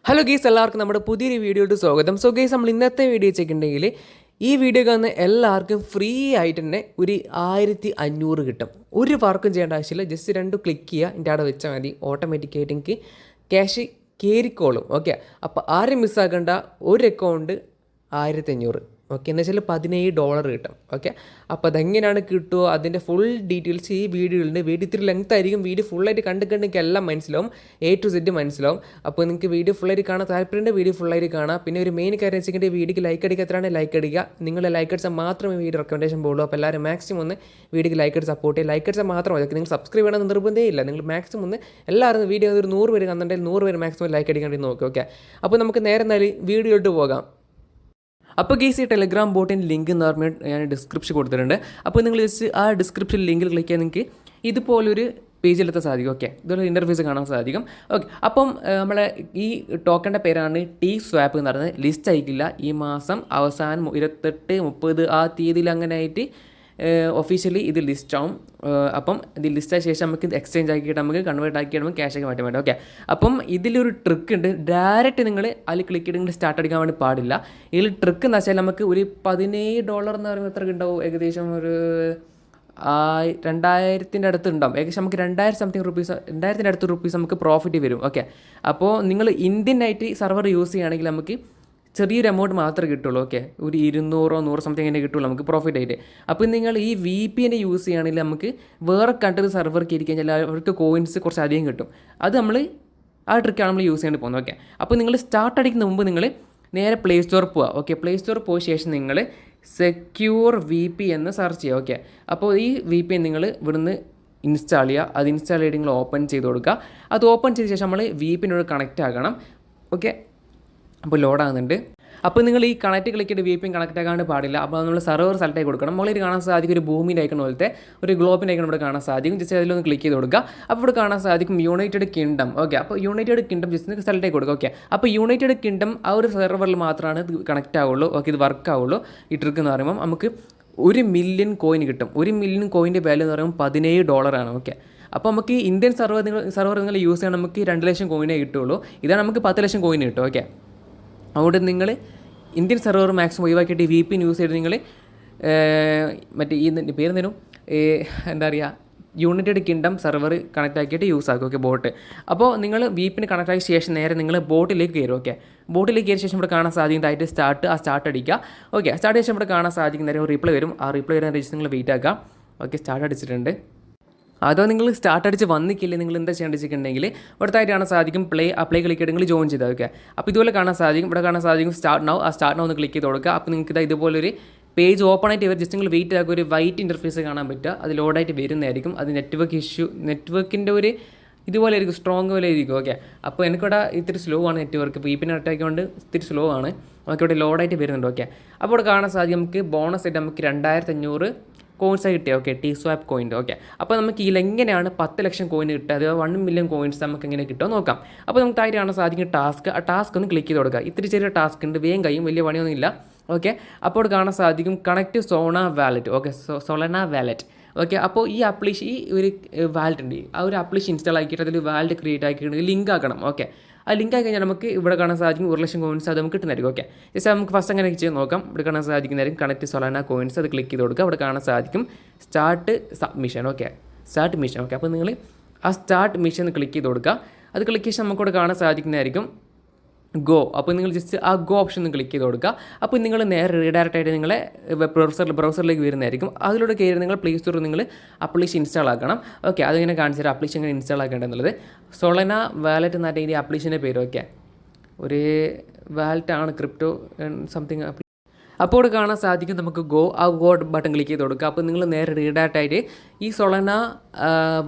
Hello ഗീസ്, എല്ലാവർക്കും നമ്മുടെ പുതിയൊരു വീഡിയോയുടെ സ്വാഗതം. സോ ഗീസ്, നമ്മൾ ഇന്നത്തെ വീഡിയോ വെച്ചിട്ടുണ്ടെങ്കിൽ ഈ വീഡിയോ കാണുന്ന എല്ലാവർക്കും ഫ്രീ ആയിട്ട് തന്നെ ഒരു 1500 കിട്ടും. ഒരു വർക്കും ചെയ്യേണ്ട ആവശ്യമില്ല. ജസ്റ്റ് 2 ക്ലിക്ക് ചെയ്യുക, എൻ്റെ അവിടെ വെച്ചാൽ മതി. ഓട്ടോമാറ്റിക്കായിട്ട് എനിക്ക് ക്യാഷ് കയറിക്കോളും. ഓക്കെ, അപ്പോൾ ആരും മിസ്സാക്കേണ്ട. ഒരു അക്കൗണ്ട് 1500. ഓക്കെ, എന്ന് വെച്ചാൽ $17 കിട്ടും. ഓക്കെ, അപ്പോൾ അതെങ്ങനെയാണ് കിട്ടുമോ അതിൻ്റെ ഫുൾ ഡീറ്റെയിൽസ് ഈ വീഡിയോയിലുണ്ട്. വീഡിയോ ഇത്തിരി ലെങ്ത് ആയിരിക്കും. വീഡിയോ ഫുള്ളായിട്ട് കണ്ടിട്ടുണ്ടെങ്കിൽ എല്ലാം മനസ്സിലാവും, A to Z മനസ്സിലാവും. അപ്പോൾ നിങ്ങൾക്ക് വീഡിയോ ഫുള്ളായിട്ട് കാണാൻ താല്പര്യമുണ്ട്, വീഡിയോ ഫുള്ളായിട്ട് കാണാം. പിന്നെ ഒരു മെയിൻ കാര്യം വെച്ചിട്ടുണ്ടെങ്കിൽ വീഡിയോക്ക് ലൈക്ക് അടിക്കുക. എത്രയാണ് ലൈക്ക് അടിക്കുക? നിങ്ങളുടെ ലൈക്ക് അടിച്ചാൽ മാത്രമേ വീഡിയോ റെക്കമെൻഡേഷൻ പോകുള്ളൂ. അപ്പോൾ എല്ലാവരും മാക്സിമം ഒന്ന് വീഡിയോക്ക് ലൈക്ക് അടിച്ച് സപ്പോർട്ട് ചെയ്യുക. ലൈക്ക് അടിച്ചാൽ മാത്രം മതി. നിങ്ങൾ സബ്സ്ക്രൈബ് ചെയ്യണമെന്ന് നിർബന്ധമേ ഇല്ല. നിങ്ങൾ മാക്സിമം ഒന്ന് എല്ലാവരും വീഡിയോ ഒരു 100 പേര് കണ്ടിട്ടുണ്ടെങ്കിൽ 100 പേര് മാക്സിമം ലൈക്ക് അടിക്കാൻ വേണ്ടി നോക്കുക. ഓക്കെ, അപ്പോൾ നമുക്ക് നേരെ എന്നാൽ വീഡിയോയിലോട്ട് പോകാം. അപ്പോൾ ഗീസ്, ഈ ടെലഗ്രാം ബോട്ടിൻ്റെ ലിങ്ക് എന്ന് പറഞ്ഞാൽ ഞാൻ ഡിസ്ക്രിപ്ഷൻ കൊടുത്തിട്ടുണ്ട്. അപ്പോൾ നിങ്ങൾ ജസ്റ്റ് ആ ഡിസ്ക്രിപ്ഷൻ ലിങ്കിൽ ക്ലിക്ക് ചെയ്യാൻ നിങ്ങൾക്ക് ഇതുപോലൊരു പേജിലെത്താൻ സാധിക്കും. ഓക്കെ, ഇതൊരു ഇൻ്റർഫേസ് കാണാൻ സാധിക്കും. ഓക്കെ, അപ്പം നമ്മളെ ഈ ടോക്കണിൻ്റെ പേരാണ് T-Swap എന്ന് പറയുന്നത്. ലിസ്റ്റ് അയക്കില്ല. ഈ മാസം അവസാനം 28, 30 ആ തീയതിയിൽ അങ്ങനെ ആയിട്ട് ഒഫീഷ്യലി ഇത് ലിസ്റ്റ് ആവും. അപ്പം ഇത് ലിസ്റ്റ് ആയ ശേഷം നമുക്ക് ഇത് എക്സ്ചേഞ്ച് ആക്കിയിട്ട് നമുക്ക് കൺവേർട്ട് ആക്കിയിട്ട് നമുക്ക് ക്യാഷ് ആക്കി മാറ്റാൻ പറ്റും. ഓക്കെ, അപ്പം ഇതിലൊരു ട്രിക്ക് ഉണ്ട്. ഡയറക്റ്റ് നിങ്ങൾ അതിൽ ക്ലിക്ക് ചെയ്ത് നിങ്ങൾ സ്റ്റാർട്ട് അടിക്കാൻ വേണ്ടി പാടില്ല. ഇതിൽ ട്രിക്ക് എന്ന് വെച്ചാൽ നമുക്ക് ഒരു $17 എന്ന് പറയുമ്പോൾ എത്ര ഉണ്ടാവും? ഏകദേശം ഒരു 2000 അടുത്ത് ഉണ്ടാവും. ഏകദേശം നമുക്ക് 2000 സംതിങ് റുപ്പീസ്, 2000 അടുത്ത് റുപ്പീസ് നമുക്ക് പ്രോഫിറ്റ് വരും. ഓക്കെ, അപ്പോൾ നിങ്ങൾ ഇന്ത്യൻ ആയിട്ട് സർവർ യൂസ് ചെയ്യുകയാണെങ്കിൽ നമുക്ക് ചെറിയൊരു എമൗണ്ട് മാത്രമേ കിട്ടുള്ളൂ. ഓക്കെ, ഒരു 200 100 സംതിങ് തന്നെ കിട്ടുള്ളൂ നമുക്ക് പ്രോഫിറ്റ് ആയിട്ട്. അപ്പോൾ നിങ്ങൾ ഈ VPN യൂസ് ചെയ്യുകയാണെങ്കിൽ നമുക്ക് വേറെ കൺട്രി സർവർക്ക് ഇരിക്കാൻ കഴിഞ്ഞാൽ അവർക്ക് കോയിൻസ് കുറച്ച് അധികം കിട്ടും. അത് നമ്മൾ ആ ട്രിക്കാണ് നമ്മൾ യൂസ് ചെയ്യേണ്ടി പോകുന്നത്. ഓക്കെ, അപ്പോൾ നിങ്ങൾ സ്റ്റാർട്ട് അടിക്കുന്ന മുമ്പ് നിങ്ങൾ നേരെ പ്ലേ സ്റ്റോറിൽ പോവുക. ഓക്കെ, പ്ലേ സ്റ്റോറിൽ പോയ ശേഷം നിങ്ങൾ സെക്യൂർ VPN എന്ന് സെർച്ച് ചെയ്യുക. ഓക്കെ, അപ്പോൾ ഈ VPN നിങ്ങൾ ഇവിടുന്ന് ഇൻസ്റ്റാൾ ചെയ്യുക. അത് ഇൻസ്റ്റാൾ ചെയ്ത് നിങ്ങൾ ഓപ്പൺ ചെയ്ത് കൊടുക്കുക. അത് ഓപ്പൺ ചെയ്ത ശേഷം നമ്മൾ VPNോട് കണക്റ്റ് ആക്കണം. ഓക്കെ, അപ്പോൾ ലോഡാകുന്നുണ്ട്. അപ്പോൾ നിങ്ങൾ ഈ കണക്റ്റ് ക്ലിക്ക് ചെയ്ത് VPN കണക്റ്റ് ആകാണ്ട് പാടില്ല. അപ്പോൾ നമ്മൾ സെർവർ സെലക്ട് ആയി കൊടുക്കണം. മുകളിൽ കാണാൻ സാധിക്കും ഒരു ഭൂമിൻ്റെ ഐക്കൺ പോലത്തെ ഒരു ഗ്ലോബിൻ്റെ ഐക്കൺ ഇവിടെ കാണാൻ സാധിക്കും. ജസ്റ്റ് അതിലൊന്ന് ക്ലിക്ക് ചെയ്ത് കൊടുക്കുക. അപ്പോൾ ഇവിടെ കാണാൻ സാധിക്കും യുണൈറ്റഡ് കിങ്ഡം. ഓക്കെ, അപ്പോൾ യുണൈറ്റഡ് കിങ്ഡം ജസ്റ്റ് സെലക്ട് ആയി കൊടുക്കുക. ഓക്കെ, അപ്പോൾ യുണൈറ്റഡ് കിങ്ഡം ആ ഒരു സെർവറിൽ മാത്രമാണ് ഇത് കണക്റ്റ് ആവുള്ളൂ. ഓക്കെ, ഇത് വർക്ക് ആവുള്ളൂ. ഈ ട്രിക്ക് എന്ന് പറയുമ്പോൾ നമുക്ക് 1 മില്യൺ കോയിൻ കിട്ടും. 1 മില്യൺ കോയിൻ്റെ വാല്യൂ എന്ന് പറയുമ്പോൾ $17 ആണ്. ഓക്കെ, അപ്പോൾ നമുക്ക് ഇന്ത്യൻ സെർവർ നിങ്ങൾ യൂസ് ചെയ്യണം. നമുക്ക് 2 ലക്ഷം കോയിനേ കിട്ടുള്ളൂ. ഇതാണ് നമുക്ക് 10 ലക്ഷം കോയിൻ കിട്ടും. ഓക്കെ, അതുകൊണ്ട് നിങ്ങൾ ഇന്ത്യൻ സെർവർ മാക്സിമം ഒഴിവാക്കിയിട്ട് VPN യൂസ് ചെയ്ത് നിങ്ങൾ മറ്റേ ഈ പേര് തരും എന്താ പറയുക, യുണൈറ്റഡ് കിങ്ഡം സെർവർ കണക്റ്റ് ആക്കിയിട്ട് യൂസ് ആക്കും. Okay, boat. അപ്പോൾ നിങ്ങൾ VPN കണക്റ്റ് ആക്കിയ ശേഷം നേരെ നിങ്ങൾ ബോട്ടിലേക്ക് കയറും. ഓക്കെ, ബോട്ടിലേക്ക് കയറിയ ശേഷം ഇവിടെ കാണാൻ സാധിക്കുന്നതായിട്ട് സ്റ്റാർട്ട് അടിക്കുക. ഓക്കെ, സ്റ്റാർട്ട് ചെയ്ത ശേഷം ഇവിടെ കാണാൻ സാധിക്കുന്ന നേരം റിപ്ലൈ വരും. ആ റിപ്ലൈ വരാൻ രജിസ്റ്റർ നിങ്ങൾ വെയിറ്റ് ആക്കുക. ഓക്കെ, സ്റ്റാർട്ട് അടിച്ചിട്ടുണ്ട്. അതോ നിങ്ങൾ സ്റ്റാർട്ട് അടിച്ച് വന്നിക്കില്ലേ, നിങ്ങൾ എന്താ ചെയ്യേണ്ടത് വെച്ചിട്ടുണ്ടെങ്കിൽ ഇവിടുത്തായിട്ട് കാണാൻ സാധിക്കും പ്ലേ ക്ലിക്ക് ചെയ്ത് നിങ്ങൾ ജോയിൻ ചെയ്താൽ. ഓക്കെ, അപ്പോൾ ഇതുപോലെ കാണാൻ സാധിക്കും. ഇവിടെ കാണാൻ സാധിക്കും സ്റ്റാർട്ട് നൗ. ആ സ്റ്റാർട്ട് നൗ ഒന്ന് ക്ലിക്ക് ചെയ്ത് കൊടുക്കുക. അപ്പോൾ നിങ്ങൾക്ക് ഇതുപോലൊരു പേജ് ഓപ്പൺ ആയിട്ട് ഇവർ ജസ്റ്റ് നിങ്ങൾ വെയിറ്റ് ആക്കുക. ഒരു വൈറ്റ് ഇൻ്റർഫേസ് കാണാൻ പറ്റുക. അത് ലോഡായിട്ട് വരുന്നതായിരിക്കും. അത് നെറ്റ്വർക്കിൻ്റെ ഒരു ഇതുപോലെ ആയിരിക്കും, സ്ട്രോങ് പോലെ ആയിരിക്കും. ഓക്കെ, അപ്പോൾ എനിക്കിവിടെ ഇത്തിരി സ്ലോ ആണ് നെറ്റ്വർക്ക്. VPN അറ്റാക്കിക്കൊണ്ട് ഇത്തിരി സ്ലോ ആണ്. നമുക്ക് ഇവിടെ ലോഡായിട്ട് വരുന്നുണ്ട്. ഓക്കെ, അപ്പോൾ ഇവിടെ കാണാൻ സാധിക്കും നമുക്ക് ബോണസ് ആയിട്ട് നമുക്ക് 2500 കോയിൻസ് കിട്ടിയത്. Okay, T-Swap കോയിൻ്റെ. ഓക്കെ, അപ്പോൾ നമുക്ക് ഇതിലെങ്ങനെയാണ് 10 ലക്ഷം കോയിൻ കിട്ടുക, അതായത് 1 മില്യൺ കോയിൻസ് നമുക്ക് എങ്ങനെ കിട്ടുമോ നോക്കാം. അപ്പോൾ നമുക്ക് താഴെ കാണാൻ സാധിക്കും ടാസ്ക്. ആ ടാസ്ക് ഒന്ന് ക്ലിക്ക് ചെയ്ത് കൊടുക്കുക. ഇത്തിരി ചെറിയ ടാസ്ക് ഉണ്ട്, വേഗം കഴിയും, വലിയ പണിയൊന്നും ഇല്ല. ഓക്കെ, അപ്പോൾ ഇവിടെ കാണാൻ സാധിക്കും connect Solana wallet. Okay, Solana wallet. Okay, അപ്പോൾ ഈ ആപ്ലിക്കേഷൻ ഈ ഒരു വാലറ്റ് ഉണ്ട്. ആ ഒരു ആപ്ലിക്കേഷൻ ഇൻസ്റ്റാൾ ആക്കിയിട്ട് അതിൽ വാലറ്റ് ക്രിയേറ്റ് ആക്കിയിട്ട് ലിങ്ക് ആക്കണം. ഓക്കെ, ആ ലിങ്ക് ആയി കഴിഞ്ഞാൽ നമുക്ക് ഇവിടെ കാണാൻ സാധിക്കും 1 ലക്ഷം കോയിൻസ് അത് നമുക്ക് കിട്ടുന്നതായിരിക്കും. ഓക്കെ, ജസ്റ്റ് നമുക്ക് ഫസ്റ്റ് അങ്ങനെ ചെയ്ത് നോക്കാം. ഇവിടെ കാണാൻ സാധിക്കുന്നതായിരിക്കും കണക്ട് സൊളാന കോയിൻസ്. അത് ക്ലിക്ക് ചെയ്ത് കൊടുക്കുക. അവിടെ കാണാൻ സാധിക്കും start submission. Okay, start mission. Okay, അപ്പോൾ നിങ്ങൾ ആ സ്റ്റാർട്ട് മിഷൻ ക്ലിക്ക് ചെയ്ത് കൊടുക്കുക. അത് ക്ലിക്ക് ചെയ്ത് നമുക്കിവിടെ കാണാൻ സാധിക്കുന്നതായിരിക്കും ഗോ. അപ്പോൾ നിങ്ങൾ ജസ്റ്റ് ആ ഗോ ഓപ്ഷൻ ഒന്ന് ക്ലിക്ക് ചെയ്ത് കൊടുക്കുക. അപ്പോൾ നിങ്ങൾ നേരെ റീഡയറക്റ്റ് ആയിട്ട് നിങ്ങളെ ബ്രൗസറിലേക്ക് വരുന്നതായിരിക്കും. അതിലൂടെ കയറി നിങ്ങൾ പ്ലേ സ്റ്റോറിൽ നിങ്ങൾ ആപ്ലിക്കേഷൻ ഇൻസ്റ്റാൾ ആക്കണം. ഓക്കെ, അതിങ്ങനെ കാണിച്ചാൽ ആപ്ലിക്കേഷൻ എങ്ങനെ ഇൻസ്റ്റാൾ ആക്കേണ്ടതെന്നുള്ളത്. സൊളന വാലറ്റ് എന്ന് പറഞ്ഞാൽ ഈ ആപ്ലിക്കേഷൻ്റെ പേര്. ഓക്കെ, ഒരു വാലറ്റാണ്, ക്രിപ്റ്റോ സംതിങ്. അപ്പോൾ ഇവിടെ കാണാൻ സാധിക്കും നമുക്ക് ആ ഗോ ബട്ടൺ ക്ലിക്ക് ചെയ്ത് കൊടുക്കുക. അപ്പോൾ നിങ്ങൾ നേരെ റീഡയറക്റ്റ് ആയിട്ട് ഈ സൊളന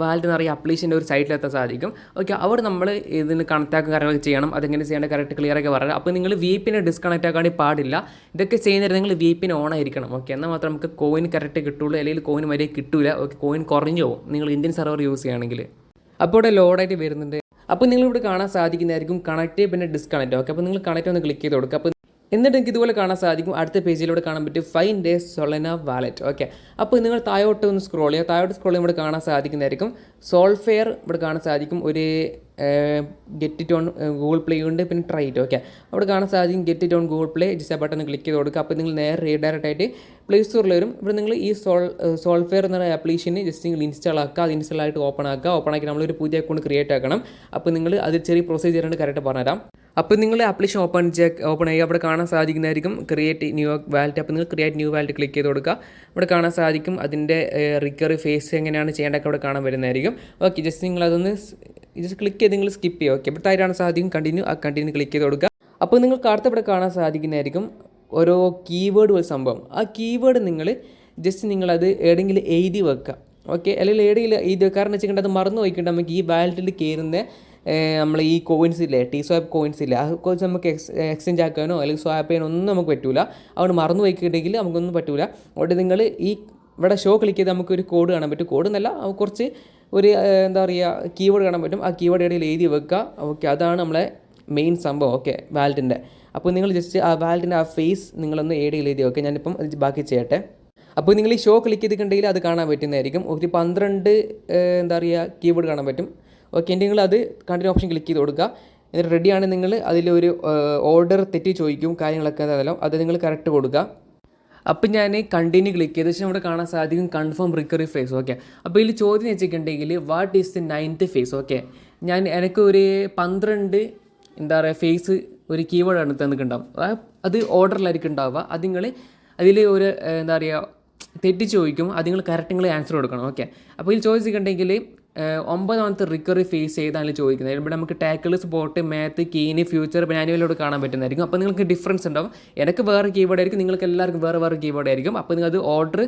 വാലറ്റ് എന്ന് പറയുന്ന ആപ്ലിക്കേഷൻ്റെ ഒരു സൈറ്റിലെത്താൻ സാധിക്കും. ഓക്കെ, അവിടെ നമ്മൾ ഇതിന് കണക്റ്റ് ആക്കുന്ന കാര്യങ്ങളൊക്കെ ചെയ്യണം. അതെങ്ങനെ ചെയ്യേണ്ട കറക്റ്റ് ക്ലിയർ ആക്കി പറയാം. അപ്പോൾ നിങ്ങൾ VPN ഡിസ്കണക്റ്റ് ആക്കാണ്ടി പാടില്ല. ഇതൊക്കെ ചെയ്യുന്നത് നിങ്ങൾ VPN ഓൺ ആയിരിക്കണം. ഓക്കെ, എന്നാൽ മാത്രം നമുക്ക് കോയിൻ കറക്റ്റ് കിട്ടുള്ളൂ, അല്ലെങ്കിൽ കോയിൻ വരെ കിട്ടില്ല. ഓക്കെ, കോയിൻ കുറഞ്ഞു പോകും നിങ്ങൾ ഇന്ത്യൻ സെർവർ യൂസ് ചെയ്യുകയാണെങ്കിൽ. അപ്പോൾ ഇവിടെ ലോഡായിട്ട് വരുന്നുണ്ട്. അപ്പോൾ നിങ്ങളിവിടെ കാണാൻ സാധിക്കുന്നതായിരിക്കും കണക്റ്റ് പിന്നെ ഡിസ്കണക്റ്റ്. ഓക്കെ, അപ്പോൾ നിങ്ങൾ കണക്റ്റ് ഒന്ന് ക്ലിക്ക് ചെയ്ത് കൊടുക്കുക. അപ്പോൾ എന്നിട്ട് നിങ്ങൾക്ക് ഇതുപോലെ കാണാൻ സാധിക്കും. അടുത്ത പേജിലൂടെ കാണാൻ പറ്റും ഫൈൻഡ് എ സൊളന വാലറ്റ്. ഓക്കെ, അപ്പോൾ നിങ്ങൾ താഴോട്ട് ഒന്ന് സ്ക്രോൾ ചെയ്യുക. താഴോട്ട് സ്ക്രോൾ ചെയ്യുമ്പോൾ ഇവിടെ കാണാൻ സാധിക്കുന്നതായിരിക്കും സോൾഫെയർ ഇവിടെ കാണാൻ സാധിക്കും. ഒരു get it on Google play ഉണ്ട്, പിന്നെ ട്രൈ ഇറ്റ്. ഓക്കെ, അവിടെ കാണാൻ സാധിക്കും get it on Google play. Just ആ ബട്ടൺ ക്ലിക്ക് ചെയ്ത് കൊടുക്കുക. അപ്പോൾ നിങ്ങൾ നേരെ റീഡയറക്റ്റ് ആയിട്ട് പ്ലേ സ്റ്റോറിൽ വരും. ഇവിടെ നിങ്ങൾ ഈ സോൾഫെയർ എന്ന ആപ്ലിക്കേഷന് ജസ്റ്റ് നിങ്ങൾ ഇൻസ്റ്റാൾ ആക്കുക. അത് ഇൻസ്റ്റാൾ ആയിട്ട് ഓപ്പൺ ആക്കി നമ്മളൊരു പുതിയ അക്കൗണ്ട് ക്രിയേറ്റ് ആക്കണം. അപ്പോൾ നിങ്ങൾ അത് ചെറിയ പ്രൊസീജിയർ ഉണ്ട്, കറക്റ്റ് പറഞ്ഞുതരാം. അപ്പോൾ നിങ്ങൾ ആപ്ലിക്കേഷൻ ഓപ്പൺ ചെയ്യുക. അവിടെ കാണാൻ സാധിക്കുന്നതായിരിക്കും ക്രിയേറ്റ് ന്യൂ വാലറ്റ്. അപ്പോൾ നിങ്ങൾ ക്രിയേറ്റ് ന്യൂ വാലറ്റ് ക്ലിക്ക് ചെയ്ത് കൊടുക്കുക. ഇവിടെ കാണാൻ സാധിക്കും അതിൻ്റെ റിക്കവറി ഫേസ് എങ്ങനെയാണ് ചെയ്യേണ്ടതൊക്കെ അവിടെ കാണാൻ വരുന്നതായിരിക്കും. ഓക്കെ, ജസ്റ്റ് നിങ്ങൾ അതൊന്ന് ജസ്റ്റ് ക്ലിക്ക് ചെയ്ത് നിങ്ങൾ സ്കിപ്പ് ചെയ്യുക. ഓക്കെ, ഇവിടെ ആയിട്ടാണ് സാധിക്കും കണ്ടിന്യൂ ക്ലിക്ക് ചെയ്ത് കൊടുക്കുക. അപ്പോൾ നിങ്ങൾക്ക് അടുത്ത ഇവിടെ കാണാൻ സാധിക്കുന്നതായിരിക്കും ഓരോ കീവേഡ് സംഭവം. ആ കീവേഡ് നിങ്ങൾ ജസ്റ്റ് നിങ്ങളത് എവിടെയെങ്കിലും എഴുതി വെക്കുക. ഓക്കെ, അല്ലെങ്കിൽ എവിടെയെങ്കിലും എഴുതി വെക്കുക. കാരണം വെച്ചിട്ടുണ്ടെങ്കിൽ അത് മറന്നു പോയിക്കൊണ്ട് നമുക്ക് ഈ വാലറ്റിൽ കയറുന്ന നമ്മൾ ഈ കോയിൻസ് ഇല്ലേ, ടി സ്വാപ്പ് കോയിൻസ് ഇല്ലേ, ആ കോയിൻസ് നമുക്ക് എക്സ്ചേഞ്ച് ആക്കാനോ അല്ലെങ്കിൽ സ്വാപ്പ് ചെയ്യാനോ ഒന്നും നമുക്ക് പറ്റില്ല. അതുകൊണ്ട് മറന്നു പോയിട്ടുണ്ടെങ്കിൽ നമുക്കൊന്നും പറ്റില്ല. അതുകൊണ്ട് നിങ്ങൾ ഈ ഇവിടെ ഷോ ക്ലിക്ക് ചെയ്ത് നമുക്കൊരു കോഡ് കാണാൻ പറ്റും. കോഡ് എന്നല്ല, കുറച്ച് ഒരു എന്താ പറയുക കീവേഡ് കാണാൻ പറ്റും. ആ കീവേഡ് ഇടയിൽ എഴുതി വെക്കുക. ഓക്കെ, അതാണ് നമ്മളെ മെയിൻ സംഭവം. ഓക്കെ, വാലറ്റിൻ്റെ. അപ്പോൾ നിങ്ങൾ ജസ്റ്റ് ആ വാലറ്റിൻ്റെ ആ ഫേസ് നിങ്ങളൊന്ന് ഇടയിൽ എഴുതി വെക്കുക. ഞാനിപ്പം ബാക്കി ചെയ്യട്ടെ. അപ്പോൾ നിങ്ങൾ ഈ ഷോ ക്ലിക്ക് ചെയ്തിട്ടുണ്ടെങ്കിൽ അത് കാണാൻ പറ്റുന്നതായിരിക്കും. ഒരു 12 എന്താ പറയുക കീവേഡ് കാണാൻ പറ്റും. ഓക്കെ, നിങ്ങൾ അത് കണ്ടിന്യൂ ഓപ്ഷൻ ക്ലിക്ക് ചെയ്ത് കൊടുക്കുക. എന്നിട്ട് റെഡിയാണ്. നിങ്ങൾ അതിലൊരു ഓർഡർ തെറ്റി ചോദിക്കും കാര്യങ്ങളൊക്കെ, അത് നിങ്ങൾ കറക്റ്റ് കൊടുക്കുക. അപ്പം ഞാൻ കണ്ടിന്യൂ ക്ലിക്ക് ചെയ്ത ശേഷം ഇവിടെ കാണാൻ സാധിക്കും കൺഫേം റിക്കവറി ഫേസ്. ഓക്കെ, അപ്പോൾ ഇതിൽ ചോദ്യം വെച്ചിട്ടുണ്ടെങ്കിൽ what is the 9th phase. Okay, എനിക്ക് ഒരു 12 എന്താ പറയുക ഫേസ് ഒരു കീവേഡാണ് തന്നിട്ടുണ്ടാവും. അത് ഓർഡറിലായിരിക്കും ഉണ്ടാവുക. അത് നിങ്ങൾ അതിൽ ഒരു എന്താ പറയുക തെറ്റി ചോദിക്കും. അത് നിങ്ങൾ കറക്റ്റ് നിങ്ങൾ ആൻസർ കൊടുക്കണം. ഓക്കെ, അപ്പോൾ ഇതിൽ ചോദിച്ചിട്ടുണ്ടെങ്കിൽ 9th റിക്കവറി ഫേസ് ചെയ്താണ് ചോദിക്കുന്നത്. ഇവിടെ നമുക്ക് ടാക്കിൾ, സ്പോട്ട്, മാത്ത്, കീന്, ഫ്യൂച്ചർ, മാനുവലോട് കാണാൻ പറ്റുന്നതായിരിക്കും. അപ്പോൾ നിങ്ങൾക്ക് ഡിഫറൻസ് ഉണ്ടാവും. എനിക്ക് വേറെ കീവേഡ് ആയിരിക്കും, നിങ്ങൾക്ക് എല്ലാവർക്കും വേറെ കീവേഡ് ആയിരിക്കും. അപ്പോൾ നിങ്ങൾ അത് ഓർഡർ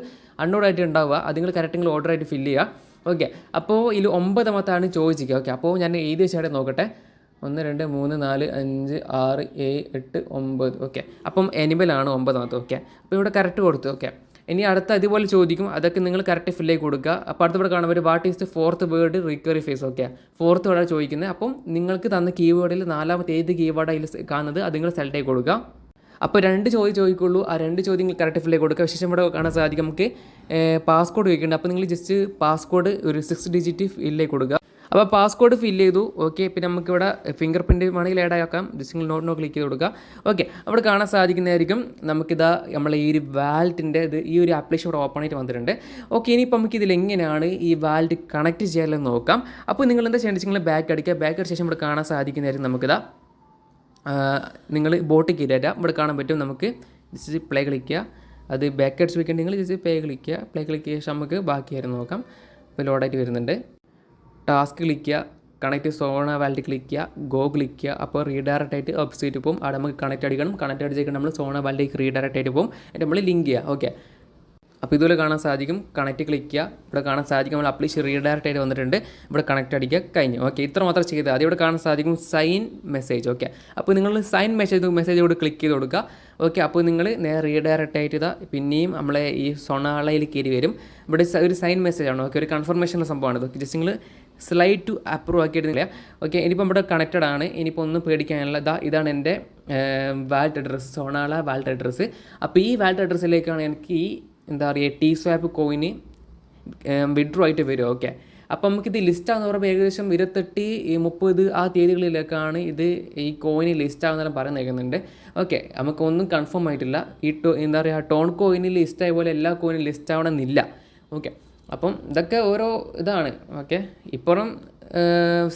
അൺഓർഡായിട്ട് ഉണ്ടാവുക. അത് നിങ്ങൾ കറക്റ്റ് നിങ്ങൾ ഓർഡറായിട്ട് ഫില്ല് ചെയ്യുക. ഓക്കെ, അപ്പോൾ ഇതിൽ 9th ചോദിക്കുക. ഓക്കെ, അപ്പോൾ ഞാൻ എഴുതി വെച്ചായിട്ട് നോക്കട്ടെ. 1 2 3 4 5 6 7 8 9. ഓക്കെ, അപ്പം എനിബലാണ് 9th. ഓക്കെ, അപ്പോൾ ഇവിടെ കറക്റ്റ് കൊടുത്തു. ഓക്കെ, ഇനി അടുത്ത ഇതുപോലെ ചോദിക്കും. അതൊക്കെ നിങ്ങൾ കറക്റ്റ് ഫില്ല് ചെയ്ത് കൊടുക്കുക. അപ്പോൾ അടുത്തവിടെ കാണാൻ പറ്റും what is the 4th word recovery phase. Okay, 4th വേർഡാണ് ചോദിക്കുന്നത്. അപ്പം നിങ്ങൾക്ക് തന്ന കീവേഡിൽ 4th ഏത് കീവേഡാണ് അതിൽ കാണുന്നത് അത് നിങ്ങൾ സെലക്ട് ചെയ്ത് കൊടുക്കുക. അപ്പോൾ 2 ചോദിക്കുള്ളൂ. ആ 2 ചോദ്യങ്ങൾ കറക്റ്റ് ഫില്ല് ചെയ്ത് കൊടുക്കുക. വിശേഷം ഇവിടെ കാണാൻ സാധിക്കും നമുക്ക് പാസ്കോഡ് ചോദിക്കുന്നുണ്ട്. അപ്പോൾ നിങ്ങൾ ജസ്റ്റ് പാസ്കോഡ് ഒരു 6 ഡിജിറ്റ് ഫില്ല് ചെയ്ത് കൊടുക്കുക. അപ്പോൾ പാസ്കോഡ് ഫില്ല് ചെയ്തു. ഓക്കെ, പിന്നെ നമുക്കിവിടെ ഫിംഗർ പ്രിൻറ്റ് വേണമെങ്കിൽ ആഡ് ആക്കാം. ജസ്റ്റ് നിങ്ങൾ നോ ക്ലിക്ക് ചെയ്ത് കൊടുക്കുക. ഓക്കെ, അവിടെ കാണാൻ സാധിക്കുന്നതായിരിക്കും നമുക്കിതാ നമ്മളെ ഈ ഒരു വാലറ്റിൻ്റെ ഈ ഒരു ആപ്ലിക്കേഷൻ ഇവിടെ ഓപ്പൺ ആയിട്ട് വന്നിട്ടുണ്ട്. ഓക്കെ, ഇനിയിപ്പോൾ നമുക്കിതിൽ എങ്ങനെയാണ് ഈ വാലറ്റ് കണക്ട് ചെയ്യാമെന്ന് നോക്കാം. അപ്പോൾ നിങ്ങൾ എന്താ ചെയ്യേണ്ടത്, നിങ്ങൾ ബാക്ക് അടിച്ച ശേഷം ഇവിടെ കാണാൻ സാധിക്കുന്നതായിരിക്കും നമുക്കിതാ നിങ്ങൾ ബോട്ട് കയറിയാൽ ഇവിടെ കാണാൻ പറ്റും. നമുക്ക് ജസ്റ്റ് പ്ലേ ക്ലിക്കുക. അത് ബാക്ക് അടിച്ച് വെക്കേണ്ടെങ്കിൽ ജസ്റ്റ് പ്ലേ ക്ലിക്ക് ചെയ്ത ശേഷം നമുക്ക് ബാക്കിയായിരുന്നു നോക്കാം. ഇപ്പോൾ ലോഡായിട്ട് വരുന്നുണ്ട്. ടാസ്ക് ക്ലിക്ക് ചെയ്യുക, കണക്ട് സോണ വാലറ്റ് ക്ലിക്ക് ചെയ്യുക, ഗോ ക്ലിക്ക് ചെയ്യുക. അപ്പോൾ റീഡയറക്റ്റ് ആയിട്ട് വെബ്സൈറ്റ് പോകും. അവിടെ നമുക്ക് കണക്ട് അടിക്കണം. കണക്ട് അടിച്ചേക്കാൻ നമ്മൾ സോണ വാലറ്റിലേക്ക് റീഡയറക്റ്റ് ആയിട്ട് പോകും. എന്നിട്ട് നമ്മൾ ലിങ്ക് ചെയ്യുക. ഓക്കെ, അപ്പോൾ ഇതുപോലെ കാണാൻ സാധിക്കും. കണക്ട് ക്ലിക്ക് ചെയ്യുക. ഇവിടെ കാണാൻ സാധിക്കും നമ്മൾ അപ്ലിക്കേഷൻ റീഡയറക്റ്റ് ആയിട്ട് വന്നിട്ടുണ്ട്. ഇവിടെ കണക്ട് അടിക്കുക, കഴിഞ്ഞു. ഓക്കെ, ഇത്ര മാത്രം ചെയ്താൽ അത് ഇവിടെ കാണാൻ സാധിക്കും സൈൻ മെസ്സേജ്. ഓക്കെ, അപ്പോൾ നിങ്ങൾ സൈൻ മെസ്സേജ് ഇവിടെ ക്ലിക്ക് ചെയ്ത് കൊടുക്കുക. ഓക്കെ, അപ്പോൾ നിങ്ങൾ നേരെ റീഡയറക്റ്റ് ആയിട്ട് ഇതാ പിന്നെയും നമ്മളെ ഈ സൊണാളയിൽ കയറി വരും. ഇവിടെ ഒരു സൈൻ മെസ്സേജാണ്. ഓക്കെ, ഒരു കൺഫർമേഷനുള്ള സംഭവമാണ്. ഓക്കെ, ജസ്റ്റ് നിങ്ങൾ സ്ലൈഡ് ടു അപ്രൂവ് ആക്കിയിട്ടില്ല. ഓക്കെ, ഇനിയിപ്പോൾ ഇവിടെ കണക്റ്റഡ് ആണ്. ഇനിയിപ്പോൾ ഒന്നും പേടിക്കാനുള്ള ഇതാണ് എൻ്റെ വാലറ്റ് അഡ്രസ്സ്, സോണാള വാലറ്റ് അഡ്രസ്സ്. അപ്പോൾ ഈ വാലറ്റ് അഡ്രസ്സിലേക്കാണ് എനിക്ക് ഈ എന്താ പറയുക ടി സ്വാപ്പ് കോയിന് വിഡ്രോ ആയിട്ട് വരും. ഓക്കെ, അപ്പോൾ നമുക്കിത് ലിസ്റ്റാന്ന് പറയുമ്പോൾ ഏകദേശം 28 30 ആ തീയതികളിലേക്കാണ് ഇത് ഈ കോയിന് ലിസ്റ്റ് ആകുന്നതെല്ലാം പറയുന്നുണ്ട്. ഓക്കെ, നമുക്കൊന്നും കൺഫേം ആയിട്ടില്ല. ഈ എന്താ പറയുക ടോൺ കോയിന് ലിസ്റ്റ് ആയ പോലെ എല്ലാ കോയിനും ലിസ്റ്റ് ആവണമെന്നില്ല. ഓക്കെ, അപ്പം ഇതൊക്കെ ഓരോ ഇതാണ്. ഓക്കെ, ഇപ്പുറം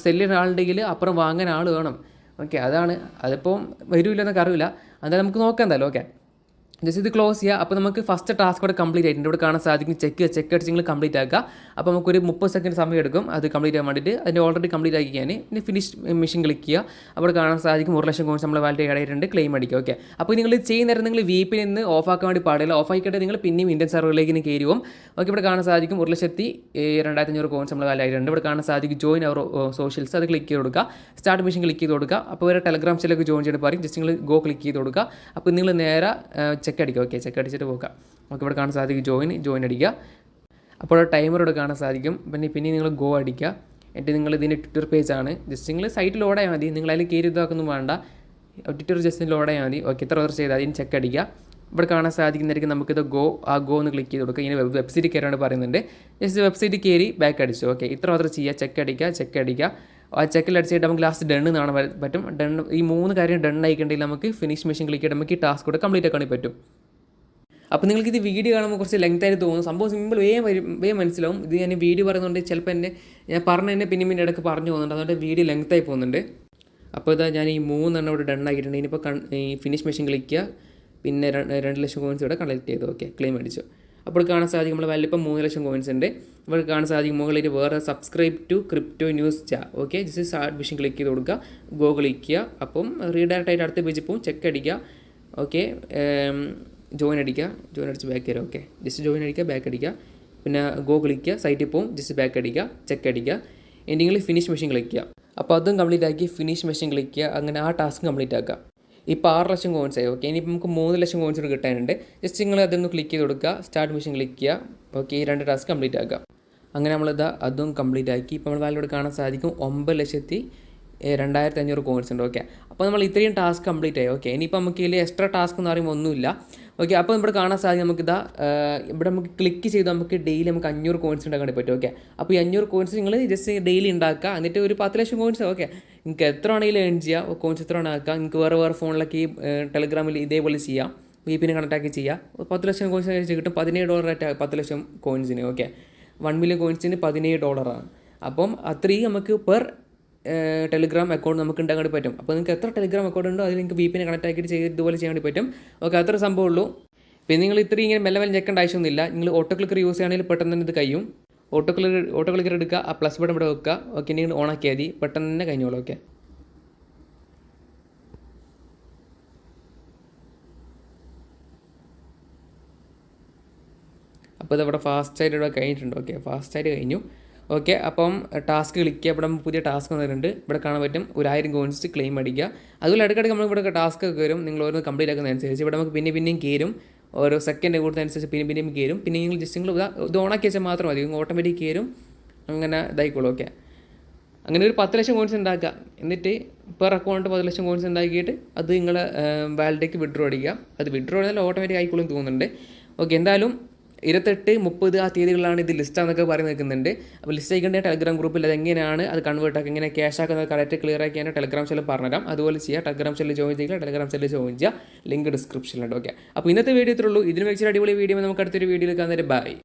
സെല്ലിന് ആളുണ്ടെങ്കിൽ അപ്പുറം വാങ്ങാൻ ആൾ വേണം. ഓക്കെ, അതാണ്. അതിപ്പം വരില്ലെന്നൊക്കെ അറിയില്ല. അതായത് നമുക്ക് നോക്കാം എന്തായാലും. ഓക്കെ, ജസ്റ്റ് ഇത് ക്ലോസ് ചെയ്യുക. അപ്പോൾ നമുക്ക് ഫസ്റ്റ് ടാസ്ക് ഇവിടെ കംപ്ലീറ്റ് ആയിട്ടുണ്ട്. ഇവിടെ കാണാൻ സാധിക്കും ചെക്ക് അടിച്ച് നിങ്ങൾ കംപ്ലീറ്റ് ആക്കുക. അപ്പോൾ നമുക്കൊരു 30 സെക്കൻഡ് സമയം എടുക്കും അത് കംപ്ലീറ്റ് ചെയ്യാൻ വേണ്ടിയിട്ട്. അതിൻ്റെ ഓൾറെഡി കംപ്ലീറ്റ് ആക്കിക്കാൻ ഇനി ഫിനിഷ് മെഷീൻ ക്ലിക്ക് ചെയ്യുക. അവിടെ കാണാൻ സാധിക്കും 1 ലക്ഷം കോയിൻസ് നമ്മൾ വാലറ്റ് ആയിട്ടുണ്ട്. ക്ലെയിം അടിക്കുക. ഓക്കെ, അപ്പോൾ നിങ്ങൾ ചെയ്യുന്നേരം നിങ്ങൾ VPN നിന്ന് ഓഫ് ആക്കാൻ വേണ്ടി പാടില്ല. ഓഫ് ആക്കിയിട്ട് നിങ്ങൾ പിന്നെയും ഇന്ത്യൻ സെർവറിലേക്ക് കയറി പോകും. ഓക്കെ, ഇവിടെ കാണാൻ സാധിക്കും 1,02,500 കോയിൻസ് നമ്മൾ വാലറ്റ് ആയിട്ടുണ്ട്. ഇവിടെ കാണാൻ സാധിക്കും ജോയിൻ അവർ സോഷ്യൽസ്, അത് ക്ലിക്ക് ചെയ്ത് കൊടുക്കുക. സ്റ്റാർട്ട് മെഷീൻ ക്ലിക്ക് ചെയ്ത് കൊടുക്കുക. അപ്പോൾ ഒരു ടെലഗ്രാം ചാനലിലേക്ക് ജോയിൻ ചെയ്തിട്ട് പറയും. ജസ്റ്റ് നിങ്ങൾ ഗോ ക്ലിക്ക് ചെയ്ത് കൊടുക്കുക. അപ്പോൾ നിങ്ങൾ നേരെ ചെക്ക് അടിക്കുക. ഓക്കെ, ചെക്ക് അടിച്ചിട്ട് പോകാം. ഓക്കെ, ഇവിടെ കാണാൻ സാധിക്കും ജോയിൻ അടിക്കുക. അപ്പോൾ ടൈമർ ഇവിടെ കാണാൻ സാധിക്കും. പിന്നെ നിങ്ങൾ ഗോ അടിക്കുക. എന്നിട്ട് നിങ്ങൾ ഇതിൻ്റെ ട്വിറ്റർ പേജാണ്. ജസ്റ്റ് നിങ്ങൾ സൈറ്റ് ലോഡായാൽ മതി. നിങ്ങൾ അതിൽ കയറി ഇതാക്കൊന്നും വേണ്ട. ഒട്ടിട്ടൊരു ജസ്റ്റ് ലോഡ് ചെയ്യാൻ മതി. ഓക്കെ, ഇത്ര ഓർഡർ ചെയ്താൽ അതിന് ചെക്ക് അടിക്കുക. ഇവിടെ കാണാൻ സാധിക്കുന്നതായിരിക്കും നമുക്കിത് ഗോ ഒന്ന് ക്ലിക്ക് ചെയ്ത് കൊടുക്കുക. ഇങ്ങനെ വെബ്സൈറ്റ് കയറാണ് പറയുന്നുണ്ട്. ജസ്റ്റ് വെബ്സൈറ്റ് കയറി ബാക്ക് അടിച്ചു. ഓക്കെ, ഇത്ര ഓർഡർ ചെയ്യുക, ചെക്ക് അടിക്കുക. ആ ചെക്കിൽ അടിച്ചിട്ട് നമുക്ക് ലാസ്റ്റ് ഡണ്ണ് കാണാൻ പറ്റും. ഈ 3 കാര്യം ഡൺ ആയിക്കണ്ടെങ്കിൽ നമുക്ക് ഫിനിഷ് മെഷീൻ ക്ലിക്ക് ചെയ്ത് നമുക്ക് ഈ ടാസ്ക് കൂടെ കംപ്ലീറ്റ് ആക്കാൻ പറ്റും. അപ്പോൾ നിങ്ങൾക്കിത് വീഡിയോ കാണുമ്പോൾ കുറച്ച് ലെങ്ത് ആയിട്ട് തോന്നും. സംഭവം സിമ്പിൾ, വേഗം മനസ്സിലാവും. ഇത് ഞാൻ വീഡിയോ പറയുന്നുണ്ട്, ചിലപ്പോൾ ഞാൻ പറഞ്ഞ പിന്നെ ഇടയ്ക്ക് പറഞ്ഞു പോകുന്നുണ്ട്, അതുകൊണ്ട് വീഡിയോ ലെങ്ത് ആയി പോകുന്നുണ്ട്. അപ്പോൾ ഇതാ ഞാൻ ഈ 3 ഇവിടെ ഡൺ ആക്കിയിട്ടുണ്ട്. ഇനിയിപ്പോൾ ഈ ഫിനിഷ് മെഷീൻ ക്ലിക്ക് ചെയ്യുക, പിന്നെ 2 ലക്ഷം കോയിൻസ് ഇവിടെ കളക്ട് ചെയ്തു. ഓക്കെ, ക്ലെയിം അടിച്ചു. അപ്പോൾ കാണാൻ സാധിക്കും നമ്മുടെ വാല്യൂ ഇപ്പോൾ 3 ലക്ഷം കോയിൻസ് ഉണ്ട്. ഇവിടെ കാണാൻ സാധിക്കും മുകളിൽ വേറെ സബ്സ്ക്രൈബ് ടു ക്രിപ്റ്റോ ന്യൂസ് ചാ. Okay, just start machine click ചെയ്ത് കൊടുക്കുക, ഗോ ക്ലിക്ക് ചെയ്യുക. അപ്പം റീഡയറക്റ്റ് ആയിട്ട് അടുത്ത പേജിൽ പോകും, ചെക്ക് അടിക്കുക. ഓക്കെ, ജോയിൻ അടിച്ച് ബാക്ക് തരാം. ഓക്കെ, ജസ്റ്റ് ജോയിൻ അടിക്കുക, ബാക്ക് അടിക്കുക, പിന്നെ ഗോ ക്ലിക്ക് ചെയ്യുക, സൈറ്റിൽ പോകും, ജസ്റ്റ് ബാക്ക് അടിക്കുക, ചെക്ക് അടിക്കുക. എന്തെങ്കിലും ഫിനിഷ് മെഷീൻ ക്ലിക്ക് ചെയ്യുക. അപ്പോൾ അതും കംപ്ലീറ്റ് ആക്കി ഫിനിഷ് മെഷീൻ ക്ലിക്ക് ചെയ്യുക. അങ്ങനെ ആ ടാസ്ക് കംപ്ലീറ്റ് ആക്കുക. ഇപ്പോൾ 6 ലക്ഷം കോയിൻസ് ആയി. ഓക്കെ, ഇനിയിപ്പോൾ നമുക്ക് 3 ലക്ഷം കോയിൻസ് കൂടി കിട്ടാനുണ്ട്. ജസ്റ്റ് നിങ്ങൾ അതൊന്ന് ക്ലിക്ക് ചെയ്ത് കൊടുക്കുക, സ്റ്റാർട്ട് മെഷീൻ ക്ലിക്ക് ചെയ്യുക. ഓക്കെ, ഈ 2 ടാസ്ക് കംപ്ലീറ്റ് ആക്കുക. അങ്ങനെ നമ്മളിത് അതും കംപ്ലീറ്റ് ആക്കി. ഇപ്പോൾ നമ്മൾ വാല്യൂടെ കാണാൻ സാധിക്കും 9,02,500 കോയിൻസ് ഉണ്ട്. ഓക്കെ, അപ്പോൾ നമ്മൾ ഇത്രയും ടാസ്ക് കംപ്ലീറ്റ് ആയി. ഓക്കെ, ഇനിയിപ്പോൾ നമുക്ക് ഇതിൽ എക്സ്ട്രാ ടാസ്ക് എന്ന് പറയുമ്പോൾ ഒന്നുമില്ല. ഓക്കെ, അപ്പോൾ ഇവിടെ കാണാൻ സാധിക്കും നമുക്കിതാ ഇവിടെ നമുക്ക് ക്ലിക്ക് ചെയ്ത് നമുക്ക് ഡെയിലി നമുക്ക് 500 കോയിൻസ് ഉണ്ടാക്കാൻ പറ്റും. ഓക്കെ, അപ്പോൾ ഈ 500 കോയിൻസ് നിങ്ങൾ ജസ്റ്റ് ഡെയിലി ഉണ്ടാക്കുക. എന്നിട്ട് ഒരു 10 ലക്ഷം കോയിൻസ്. ഓക്കെ, നിങ്ങൾക്ക് എത്ര ആണെങ്കിലും ഏൺ ചെയ്യുക, കോയിൻസ് എത്ര ആക്കുക. നിങ്ങൾക്ക് വേറെ ഫോണിലൊക്കെ ഈ ടെലഗ്രാമിൽ ഇതേപോലെ ചെയ്യാം, VPN കണക്ട് ആക്കി ചെയ്യുക. 10 ലക്ഷം കോയിൻസ് കഴിച്ച് കിട്ടും. $17 10 ലക്ഷം കോയിൻസിന്. Okay, 1 million കോയിൻസിന് $17. അപ്പം അത്രയും നമുക്ക് പെർ ടെലിഗ്രാം അക്കൗണ്ട് നമുക്ക് ഉണ്ടാക്കാൻ പറ്റും. അപ്പോൾ നിങ്ങൾക്ക് എത്ര ടെലിഗ്രാം അക്കൗണ്ട് ഉണ്ടോ അതിൽ നിങ്ങൾക്ക് VPN കണക്ട് ആക്കിയിട്ട് ഇതുപോലെ ചെയ്യാൻ വേണ്ടി പറ്റും. ഓക്കെ, അത്ര സംഭവം ഉള്ളൂ. പിന്നെ നിങ്ങൾ ഇത്രയും ഇങ്ങനെ മെല്ലെ ഞെക്കേണ്ട ആവശ്യമൊന്നുമില്ല. നിങ്ങൾ ഓട്ടോ ക്ലിക്കർ യൂസ് ചെയ്യുകയാണെങ്കിൽ പെട്ടെന്ന് തന്നെ ഇത് കഴിയും. ഓട്ടോ ക്ലിക്കർ എടുക്കുക, ആ പ്ലസ് ബട്ടൺ ഇവിടെ വെക്കുക. ഓക്കെ, നിങ്ങൾ ഓൺ ആക്കിയാൽ മതി, പെട്ടെന്ന് തന്നെ കഴിഞ്ഞോളൂ. ഓക്കെ, അപ്പോൾ ഇതവിടെ ഫാസ്റ്റായിട്ട് ഇവിടെ കഴിഞ്ഞിട്ടുണ്ട്. ഓക്കെ, ഫാസ്റ്റായിട്ട് കഴിഞ്ഞു. ഓക്കെ, അപ്പം ടാസ്ക് ക്ലിക്ക് ചെയ്യുക. ഇവിടെ പുതിയ ടാസ്ക് വന്നിട്ടുണ്ട്. ഇവിടെ കാണാൻ പറ്റും 1000 കോയിൻസ് ക്ലെയിം അടിക്കുക. അതുപോലെ ഇടയ്ക്കിടയ്ക്ക് നമ്മൾ ഇവിടെ ടാസ്ക് ഒക്കെ കയറും. നിങ്ങൾ ഓരോന്ന് കംപ്ലീറ്റ് ആക്കുന്നതനുസരിച്ച് ഇവിടെ നമുക്ക് പിന്നെയും കയറും. ഓരോ സെക്കൻഡ് കൂടുന്നതനുസരിച്ച് പിന്നെയും കയറും. പിന്നെ നിങ്ങൾ ജസ്റ്റ് നിങ്ങൾ ഇത് ഓണാക്കി വെച്ചാൽ മാത്രം മതി, ഓട്ടോമാറ്റിക് കയറും. അങ്ങനെ ഇതായിക്കോളൂ. ഓക്കെ, അങ്ങനെ ഒരു 10 ലക്ഷം കോയിൻസ് ഉണ്ടാക്കുക. എന്നിട്ട് പെർ അക്കൗണ്ട് 10 ലക്ഷം കോയിൻസ് ഉണ്ടാക്കിയിട്ട് അത് നിങ്ങളെ വാലറ്റിലേക്ക് വിഡ്രോ അടിക്കുക. അത് വിഡ്രോ ചെയ്താൽ ഓട്ടോമാറ്റിക് ആയിക്കോളും തോന്നുന്നുണ്ട്. ഓക്കെ, എന്തായാലും 28, 30 ആ തീയതികളാണ് ഇത് ലിസ്റ്റാന്നൊക്കെ പറഞ്ഞ് നിൽക്കുന്നുണ്ട്. അപ്പോൾ ലിസ്റ്റ് ആയിക്കണ്ടേ ടെലഗ്രാം ഗ്രൂപ്പിൽ അതെങ്ങനെയാണ് അത് കൺവേർട്ട് ആക്കി എങ്ങനെ ക്യാഷ് ആക്കുന്നത് കറക്റ്റ് ക്ലിയർ ആക്കിയാണ് ടെലഗ്രാം സെല്ലിൽ പറഞ്ഞുതരാം. അതുപോലെ ചെയ്യുക. ടെലഗ്രാം സെല്ലിൽ ജോയിൻ ചെയ്യുക, ടെലഗ്രാം സെല്ലിൽ ജോയിൻ ചെയ്യുക. ലിങ്ക് ഡിസ്ക്രിപ്ഷനിലുണ്ട്. ഓക്കെ, അപ്പോൾ ഇന്നത്തെ വീഡിയോ ഇത്രയുള്ളൂ. ഇതിന് വെച്ചൊരു അടിപൊളി വീഡിയോ നമുക്ക് അടുത്തൊരു വീഡിയോയിൽ കാണുന്നവരെ ബൈ.